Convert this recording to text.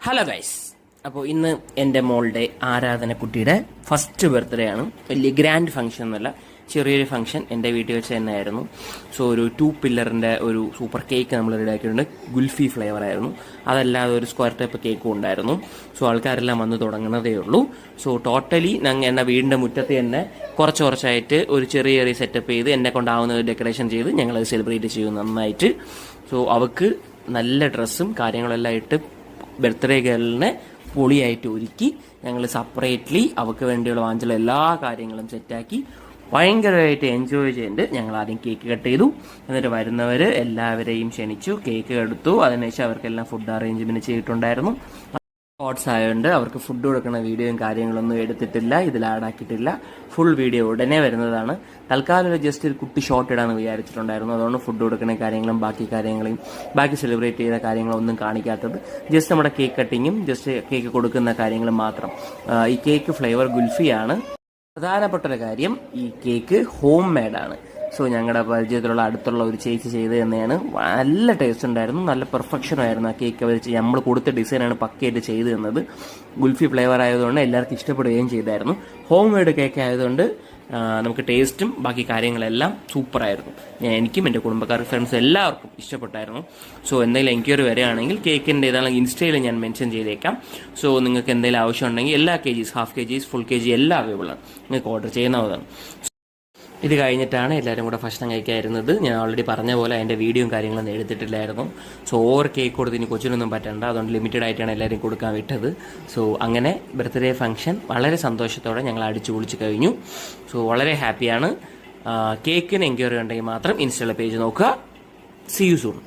Hello guys, അപ്പോൾ ഇന്ന് എൻ്റെ മോളുടെ ആരാധനക്കുട്ടിയുടെ ഫസ്റ്റ് ബർത്ത്ഡേ ആണ്. വലിയ ഗ്രാൻഡ് ഫംഗ്ഷൻ ഒന്നുമല്ല, ചെറിയൊരു ഫംഗ്ഷൻ എൻ്റെ വീട്ടിൽ വെച്ച് തന്നെ ആയിരുന്നു. സോ ഒരു 2 പില്ലറിൻ്റെ ഒരു സൂപ്പർ കേക്ക് നമ്മൾ റെഡിയാക്കിയിട്ടുണ്ട്. ഗുൽഫി ഫ്ലേവർ ആയിരുന്നു. അതല്ലാതെ ഒരു സ്ക്വയർ ടൈപ്പ് കേക്കും ഉണ്ടായിരുന്നു. സോ ആൾക്കാരെല്ലാം വന്ന് തുടങ്ങുന്നതേ ഉള്ളൂ. സോ ടോട്ടലി എന്നെ വീടിൻ്റെ മുറ്റത്ത് തന്നെ കുറച്ചായിട്ട് ഒരു ചെറിയ സെറ്റപ്പ് ചെയ്ത് എന്നെ കൊണ്ടാവുന്ന ഡെക്കറേഷൻ ചെയ്ത് ഞങ്ങളത് സെലിബ്രേറ്റ് ചെയ്യും നന്നായിട്ട്. സോ അവൾക്ക് നല്ല ഡ്രസ്സും കാര്യങ്ങളെല്ലാം ഇട്ട് ബർത്ത്ഡേ ഗേളിനെ പൊളിയായിട്ട് ഒരുക്കി ഞങ്ങൾ സെപ്പറേറ്റ്ലി അവൾക്ക് വേണ്ടിയുള്ള വാങ്ങിച്ചുള്ള എല്ലാ കാര്യങ്ങളും സെറ്റാക്കി ഭയങ്കരമായിട്ട് എൻജോയ് ചെയ്തിട്ട് ഞങ്ങൾ ആദ്യം കേക്ക് കട്ട് ചെയ്തു. എന്നിട്ട് വരുന്നവർ എല്ലാവരെയും ക്ഷണിച്ചു, കേക്ക് എടുത്തു. അതിനുശേഷം അവർക്കെല്ലാം ഫുഡ് അറേഞ്ച്മെന്റ് ചെയ്തിട്ടുണ്ടായിരുന്നു. ഷോർട്സ് ആയതുകൊണ്ട് അവർക്ക് ഫുഡ് കൊടുക്കുന്ന വീഡിയോയും കാര്യങ്ങളൊന്നും എടുത്തിട്ടില്ല, ഇതിൽ ആഡാക്കിയിട്ടില്ല. ഫുൾ വീഡിയോ ഉടനെ വരുന്നതാണ്. തൽക്കാലം ജസ്റ്റ് ഒരു കുട്ടി ഷോർട്ട് ഇടാന്ന് വിചാരിച്ചിട്ടുണ്ടായിരുന്നു. അതുകൊണ്ട് ഫുഡ് കൊടുക്കുന്ന കാര്യങ്ങളും ബാക്കി സെലിബ്രേറ്റ് ചെയ്ത കാര്യങ്ങളൊന്നും കാണിക്കാത്തത്. ജസ്റ്റ് നമ്മുടെ കേക്ക് കട്ടിങ്ങും ജസ്റ്റ് കേക്ക് കൊടുക്കുന്ന കാര്യങ്ങളും മാത്രം. ഈ കേക്ക് ഫ്ലേവർ ഗുൽഫിയാണ്. പ്രധാനപ്പെട്ട ഒരു കാര്യം, ഈ കേക്ക് ഹോം മെയ്ഡാണ്. സോ ഞങ്ങളുടെ പരിചയത്തിലുള്ള അടുത്തുള്ള ഒരു ചേച്ചി ചെയ്ത് തന്നെയാണ്. നല്ല ടേസ്റ്റ് ഉണ്ടായിരുന്നു, നല്ല പെർഫെക്ഷൻ ആയിരുന്നു. ആ കേക്ക് വെച്ച് നമ്മൾ കൊടുത്ത ഡിസൈനാണ് പക്കയായിട്ട് ചെയ്ത് തന്നത്. ഗുൽഫി ഫ്ലേവർ ആയതുകൊണ്ട് എല്ലാവർക്കും ഇഷ്ടപ്പെടുകയും ചെയ്തായിരുന്നു. ഹോം മെയ്ഡ് കേക്ക് ആയതുകൊണ്ട് നമുക്ക് ടേസ്റ്റും ബാക്കി കാര്യങ്ങളെല്ലാം സൂപ്പറായിരുന്നു. എനിക്കും എൻ്റെ കുടുംബക്കാർക്ക് ഫ്രണ്ട്സ് എല്ലാവർക്കും ഇഷ്ടപ്പെട്ടായിരുന്നു. സോ എന്തെങ്കിലും എൻക്വയറി വരികയാണെങ്കിൽ കേക്കിൻ്റെ ഏതാണെങ്കിൽ ഇൻസ്റ്റയിൽ ഞാൻ മെൻഷൻ ചെയ്തേക്കാം. സോ നിങ്ങൾക്ക് എന്തെങ്കിലും ആവശ്യമുണ്ടെങ്കിൽ എല്ലാ KGs, half KGs, full KG എല്ലാം അവൈലബിൾ ആണ്. നിങ്ങൾക്ക് ഓർഡർ ചെയ്യാവുന്നതാണ്. ഇത് കഴിഞ്ഞിട്ടാണ് എല്ലാവരും കൂടെ ഭക്ഷണം കഴിക്കാതിരുന്നത്. ഞാൻ ഓൾറെഡി പറഞ്ഞ പോലെ അതിൻ്റെ വീഡിയോയും കാര്യങ്ങളൊന്നും എടുത്തിട്ടില്ലായിരുന്നു. സോ ഓവർ കേക്ക് കൊടുത്ത് ഇനി കൊച്ചിനൊന്നും പറ്റണ്ട, അതുകൊണ്ട് ലിമിറ്റഡ് ആയിട്ടാണ് എല്ലാവരും കൊടുക്കാൻ വിട്ടത്. സോ അങ്ങനെ ബർത്ത്ഡേ ഫംഗ്ഷൻ വളരെ സന്തോഷത്തോടെ ഞങ്ങൾ അടിച്ചു പൊളിച്ച് കഴിഞ്ഞു. സോ വളരെ ഹാപ്പിയാണ്. കേക്കിന് എൻക്വയറി ഉണ്ടെങ്കിൽ മാത്രം ഇൻസ്റ്റയിലെ പേജ് നോക്കുക. See you soon.